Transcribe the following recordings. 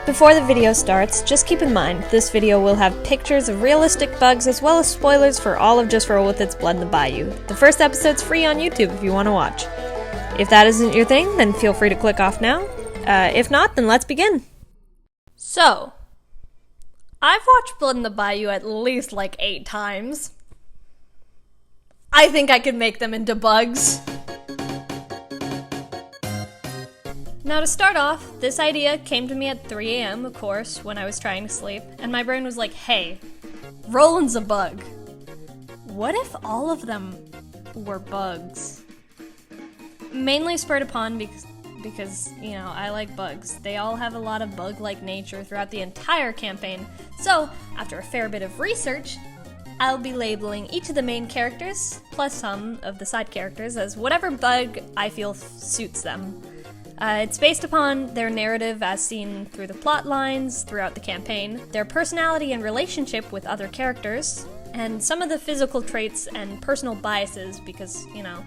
Before the video starts, just keep in mind, this video will have pictures of realistic bugs as well as spoilers for all of Just Roll With It's Blood in the Bayou. The first episode's free on YouTube if you want to watch. If that isn't your thing, then feel free to click off now. If not, then let's begin. So, I've watched Blood in the Bayou at least like 8 times. I think I could make them into bugs. Now to start off, this idea came to me at 3 a.m., of course, when I was trying to sleep, and my brain was like, hey, Rolan's a bug. What if all of them were bugs? Mainly spurred upon because, you know, I like bugs. They all have a lot of bug-like nature throughout the entire campaign, so after a fair bit of research, I'll be labeling each of the main characters, plus some of the side characters, as whatever bug I feel suits them. It's based upon their narrative as seen through the plot lines throughout the campaign, their personality and relationship with other characters, and some of the physical traits and personal biases because, you know,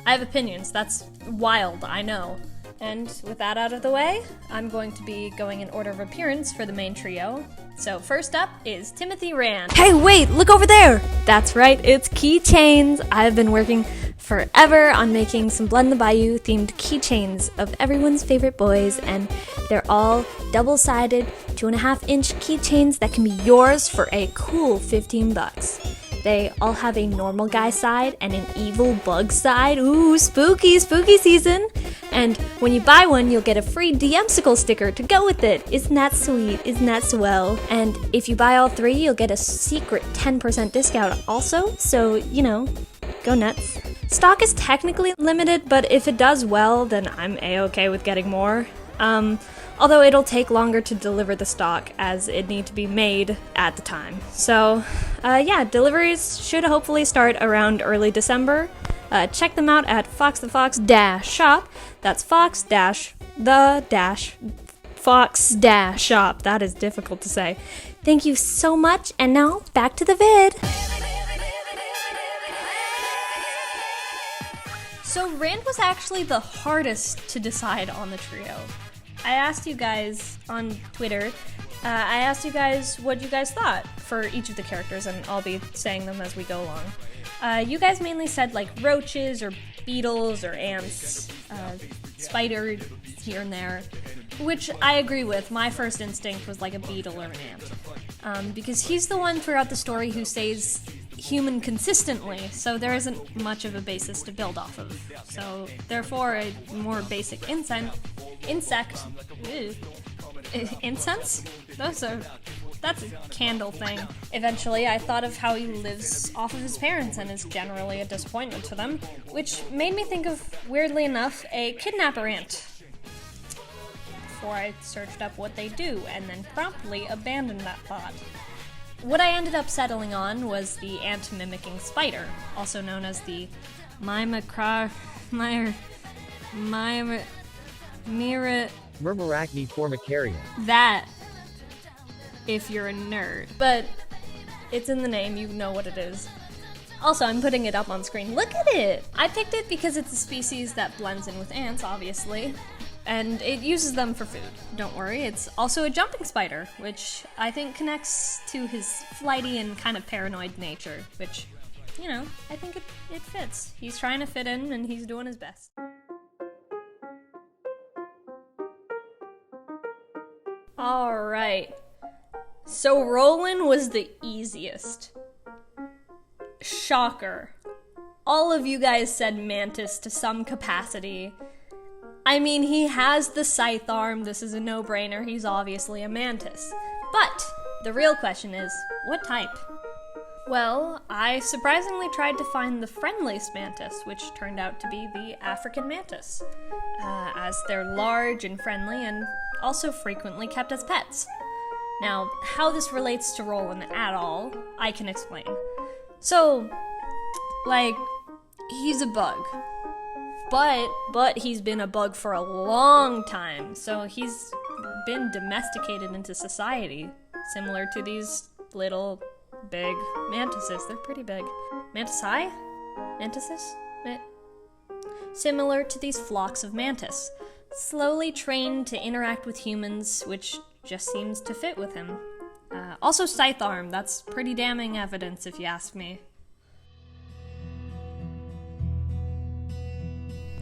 I have opinions. That's wild, I know. And with that out of the way, I'm going to be going in order of appearance for the main trio. So first up is Timothy Rand. Hey, wait, look over there! That's right, it's keychains! I've been working forever on making some Blood in the Bayou themed keychains of everyone's favorite boys, and they're all double-sided 2.5-inch keychains that can be yours for a cool $15. They all have a normal guy side and an evil bug side. Ooh, spooky season! And when you buy one, you'll get a free DMsicle sticker to go with it. Isn't that sweet? Isn't that swell? And if you buy all 3, you'll get a secret 10% discount also, so, you know, go nuts. Stock is technically limited, but if it does well, then I'm a-okay with getting more. Although it'll take longer to deliver the stock as it need to be made at the time. So, yeah, deliveries should hopefully start around early December. Check them out at fox-the-fox-shop. That's fox-the-fox-shop. That is difficult to say. Thank you so much, and now back to the vid. So Rand was actually the hardest to decide on the trio. I asked you guys on Twitter, what you guys thought for each of the characters, and I'll be saying them as we go along. You guys mainly said like roaches or beetles or ants, spider here and there, which I agree with. My first instinct was like a beetle or an ant, because he's the one throughout the story who stays human consistently, so there isn't much of a basis to build off of. So therefore, a more basic insect. Ew. Incense? That's a candle thing. Eventually, I thought of how he lives off of his parents and is generally a disappointment to them, which made me think of, weirdly enough, a kidnapper ant. Before I searched up what they do, and then promptly abandoned that thought. What I ended up settling on was the ant-mimicking spider, also known as the Myrmeracne formicaria. That, if you're a nerd. But it's in the name, you know what it is. Also, I'm putting it up on screen. Look at it! I picked it because it's a species that blends in with ants, obviously. And it uses them for food. Don't worry, it's also a jumping spider, which I think connects to his flighty and kind of paranoid nature, which, you know, I think it fits. He's trying to fit in, and he's doing his best. Alright. So Rolan was the easiest. Shocker. All of you guys said mantis to some capacity. I mean, he has the scythe arm, this is a no-brainer, he's obviously a mantis. But, the real question is, what type? Well, I surprisingly tried to find the friendliest mantis, which turned out to be the African mantis, as they're large and friendly and also frequently kept as pets. Now, how this relates to Rolan at all, I can explain. So, like, he's a bug. But he's been a bug for a long time, so he's been domesticated into society, similar to these little, big mantises. They're pretty big. Mantises? Similar to these flocks of mantis. slowly trained to interact with humans, which just seems to fit with him. Also scythe arm, that's pretty damning evidence if you ask me.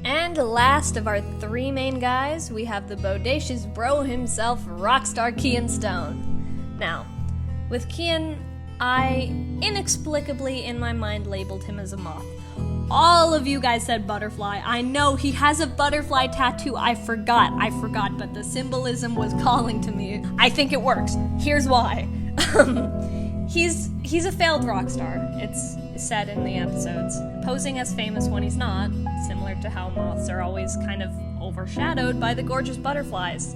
And last of our three main guys, we have the bodacious bro himself, Rockstar Kian Stone. Now, with Kian, I inexplicably in my mind labeled him as a moth. All of you guys said butterfly. I know he has a butterfly tattoo. I forgot, but the symbolism was calling to me. I think it works. Here's why. He's a failed rock star. It's said in the episodes. Posing as famous when he's not, similar to how moths are always kind of overshadowed by the gorgeous butterflies.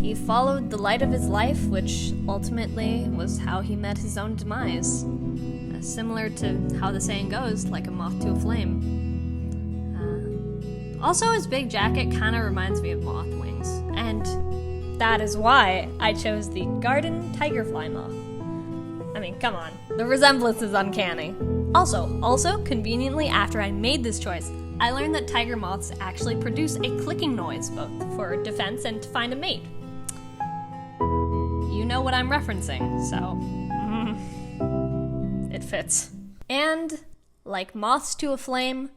He followed the light of his life, which ultimately was how he met his own demise. Similar to how the saying goes, like a moth to a flame. Also, his big jacket kind of reminds me of moth wings, and that is why I chose the garden tigerfly moth. I mean, come on, the resemblance is uncanny. Also, conveniently after I made this choice, I learned that tiger moths actually produce a clicking noise, both for defense and to find a mate. You know what I'm referencing, so... it fits. And, like moths to a flame,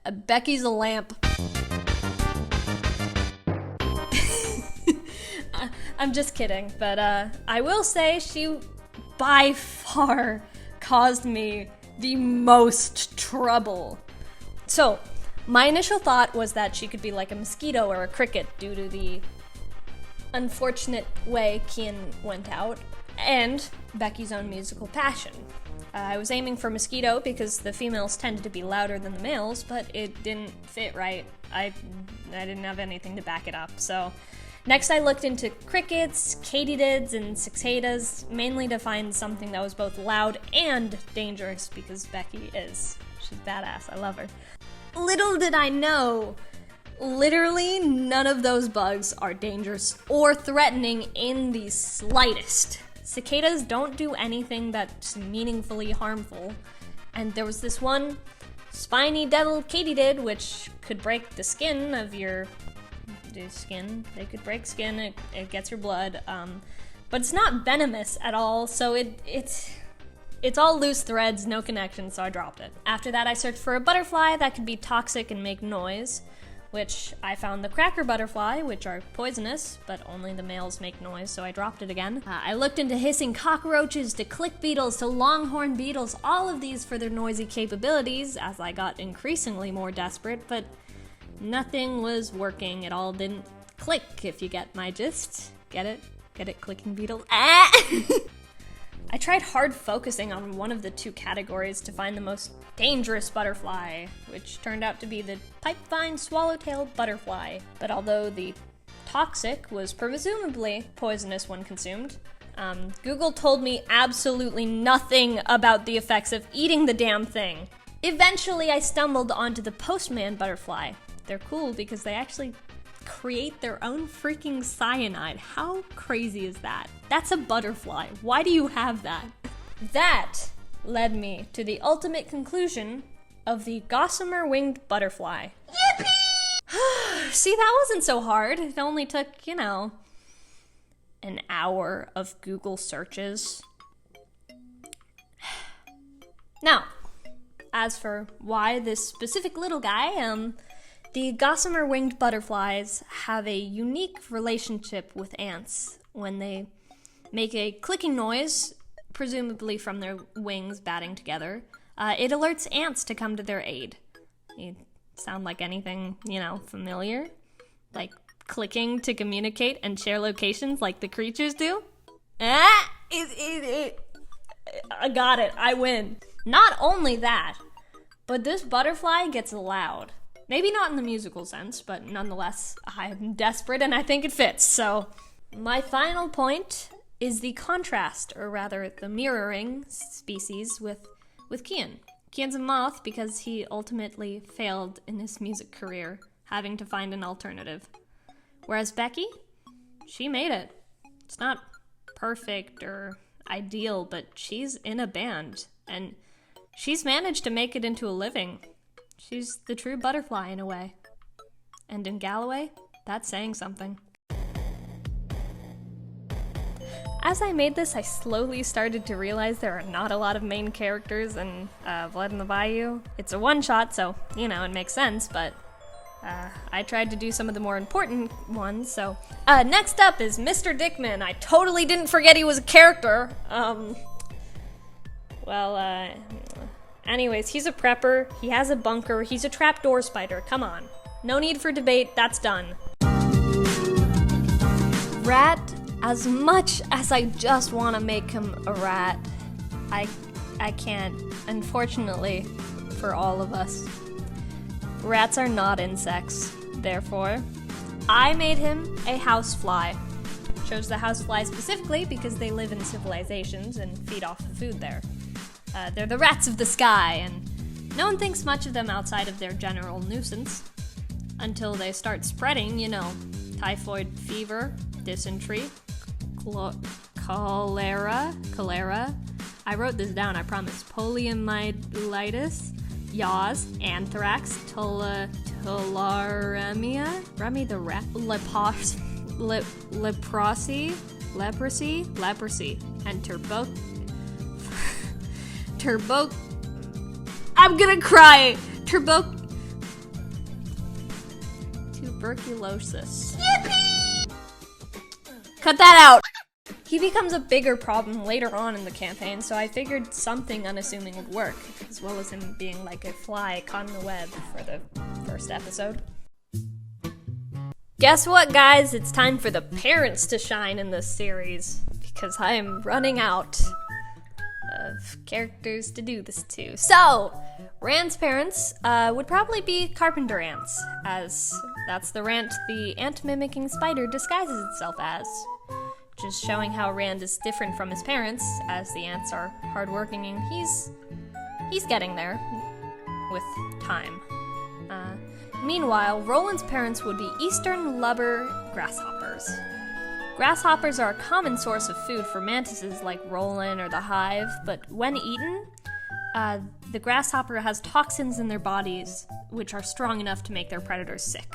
Becky's a lamp. I'm just kidding, but I will say she by far caused me the most trouble. So, my initial thought was that she could be like a mosquito or a cricket due to the unfortunate way Kian went out, and Becky's own musical passion. I was aiming for mosquito because the females tended to be louder than the males, but it didn't fit right. I didn't have anything to back it up, so... Next I looked into crickets, katydids, and cicadas, mainly to find something that was both loud and dangerous, because Becky is. She's badass, I love her. Little did I know, literally none of those bugs are dangerous or threatening in the slightest. Cicadas don't do anything that's meaningfully harmful, and there was this one spiny devil katydid which could break the skin of your skin. They could break skin, it gets your blood, but it's not venomous at all, so it's all loose threads, no connection, so I dropped it. After that I searched for a butterfly that could be toxic and make noise, which I found the cracker butterfly, which are poisonous, but only the males make noise, so I dropped it again. I looked into hissing cockroaches, to click beetles, to longhorn beetles, all of these for their noisy capabilities, as I got increasingly more desperate, but nothing was working. It all didn't click, if you get my gist. Get it? Get it, clicking beetle? Ah! I tried hard focusing on one of the two categories to find the most dangerous butterfly, which turned out to be the pipevine swallowtail butterfly. But although the toxic was presumably poisonous when consumed, Google told me absolutely nothing about the effects of eating the damn thing. Eventually I stumbled onto the postman butterfly. They're cool because they actually create their own freaking cyanide. How crazy is that? That's a butterfly. Why do you have that? That led me to the ultimate conclusion of the gossamer winged butterfly. Yippee! See, that wasn't so hard. It only took, an hour of Google searches. Now, as for why this specific little guy, the gossamer winged butterflies have a unique relationship with ants. When they make a clicking noise, presumably from their wings batting together, it alerts ants to come to their aid. You sound like anything, familiar? Like clicking to communicate and share locations like the creatures do? I got it, I win. Not only that, but this butterfly gets loud. Maybe not in the musical sense, but nonetheless, I'm desperate and I think it fits, so... My final point is the contrast, or rather the mirroring species with Kian. Kian's a moth because he ultimately failed in his music career, having to find an alternative. Whereas Becky, she made it. It's not perfect or ideal, but she's in a band, and she's managed to make it into a living. She's the true butterfly in a way. And in Galloway, that's saying something. As I made this, I slowly started to realize there are not a lot of main characters in Blood in the Bayou. It's a one-shot, so, you know, it makes sense, but I tried to do some of the more important ones, so... next up is Mr. Dickman. I totally didn't forget he was a character. Anyways, he's a prepper, he has a bunker, he's a trapdoor spider, come on. No need for debate, that's done. Rat, as much as I just want to make him a rat, I can't, unfortunately, for all of us. Rats are not insects, therefore, I made him a housefly. Chose the housefly specifically because they live in civilizations and feed off the food there. They're the rats of the sky, and no one thinks much of them outside of their general nuisance. Until they start spreading, you know, typhoid fever, dysentery, cholera, I wrote this down, I promise, poliomyelitis, yaws, anthrax, tularemia, Remy the rat, leprosy, and I'm gonna cry! Tuberculosis. Yippee! Cut that out! He becomes a bigger problem later on in the campaign, so I figured something unassuming would work, as well as him being like a fly caught in the web for the first episode. Guess what, guys? It's time for the parents to shine in this series, because I am running out of characters to do this to. So, Rand's parents would probably be carpenter ants, as that's the ant-mimicking spider disguises itself as. Just showing how Rand is different from his parents, as the ants are hardworking and he's getting there with time. Meanwhile, Roland's parents would be eastern lubber grasshoppers. Grasshoppers are a common source of food for mantises like Rolan or the Hive, but when eaten, the grasshopper has toxins in their bodies which are strong enough to make their predators sick.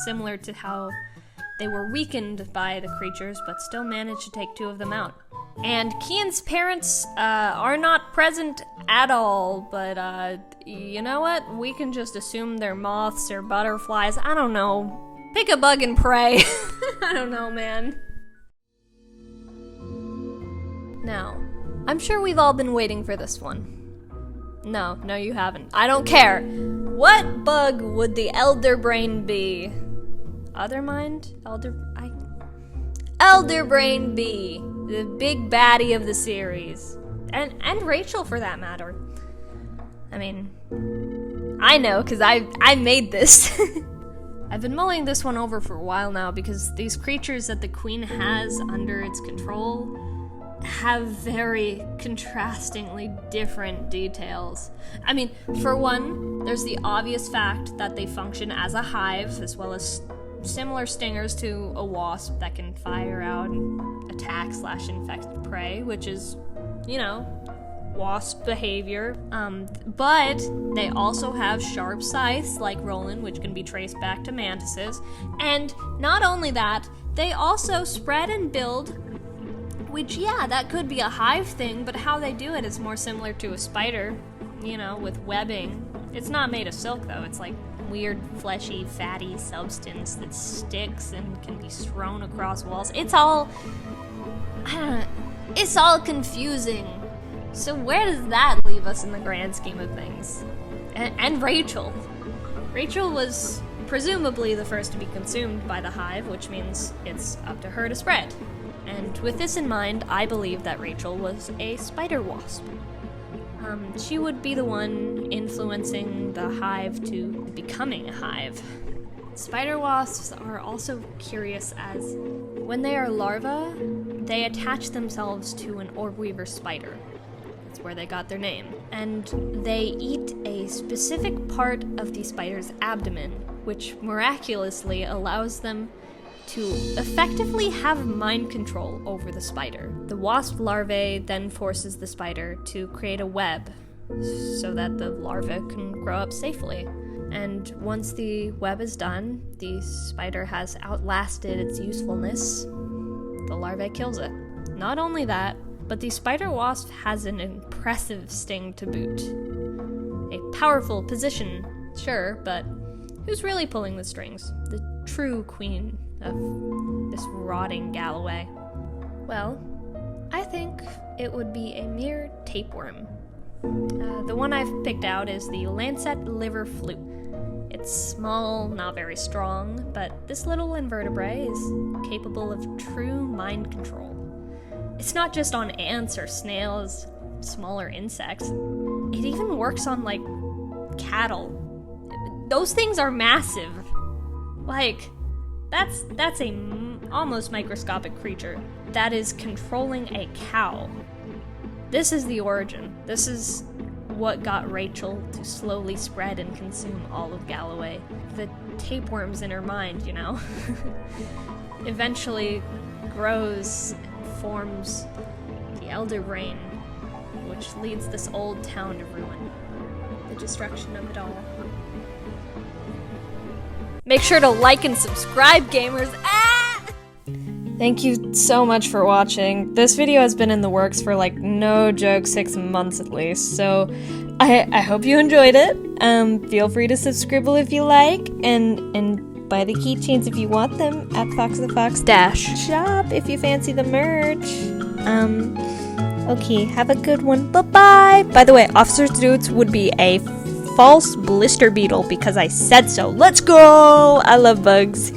Similar to how they were weakened by the creatures, but still managed to take two of them out. And Kian's parents are not present at all, but you know what? We can just assume they're moths or butterflies. I don't know. Pick a bug and pray. I don't know, man. Now, I'm sure we've all been waiting for this one. No, you haven't. I don't care. What bug would the elder brain be? Othermind? Elder brain be the big baddie of the series. And Rachel, for that matter. I mean, I know, because I made this. I've been mulling this one over for a while now because these creatures that the Queen has under its control have very contrastingly different details. I mean, for one, there's the obvious fact that they function as a hive, as well as similar stingers to a wasp that can fire out and attack/infect prey, which is, you know, wasp behavior. But they also have sharp scythes like Rolan, which can be traced back to mantises. And not only that, they also spread and build, which, yeah, that could be a hive thing, but how they do it is more similar to a spider, you know, with webbing. It's not made of silk, though. It's like weird, fleshy, fatty substance that sticks and can be strewn across walls. It's all, I don't know, it's all confusing. So where does that leave us in the grand scheme of things? And Rachel. Rachel was presumably the first to be consumed by the hive, which means it's up to her to spread. And with this in mind, I believe that Rachel was a spider wasp. She would be the one influencing the hive to becoming a hive. Spider wasps are also curious as, when they are larvae, they attach themselves to an orb weaver spider. That's where they got their name. And they eat a specific part of the spider's abdomen, which miraculously allows them to effectively have mind control over the spider. The wasp larvae then forces the spider to create a web so that the larvae can grow up safely. And once the web is done, the spider has outlasted its usefulness. The larvae kills it. Not only that, but the spider wasp has an impressive sting to boot. A powerful position, sure, but who's really pulling the strings? The true queen of this rotting Galloway? Well, I think it would be a mere tapeworm. The one I've picked out is the lancet liver flute. It's small, not very strong, but this little invertebrate is capable of true mind control. It's not just on ants or snails, smaller insects. It even works on, like, cattle. Those things are massive. Like, that's a almost microscopic creature that is controlling a cow. This is the origin. This is what got Rachel to slowly spread and consume all of Galloway. The tapeworms in her mind, you know? Eventually grows and forms the Elder Brain, which leads this old town to ruin. The destruction of it all. Make sure to like and subscribe, gamers! Ah! Thank you so much for watching. This video has been in the works for, like, no joke, 6 months at least, so I hope you enjoyed it. Feel free to subscribe if you like, and buy the keychains if you want them at Fox the Fox Dash Shop if you fancy the merch. Okay, have a good one. Bye-bye! By the way, Officer Dudes would be a false blister beetle because I said so. Let's go! I love bugs.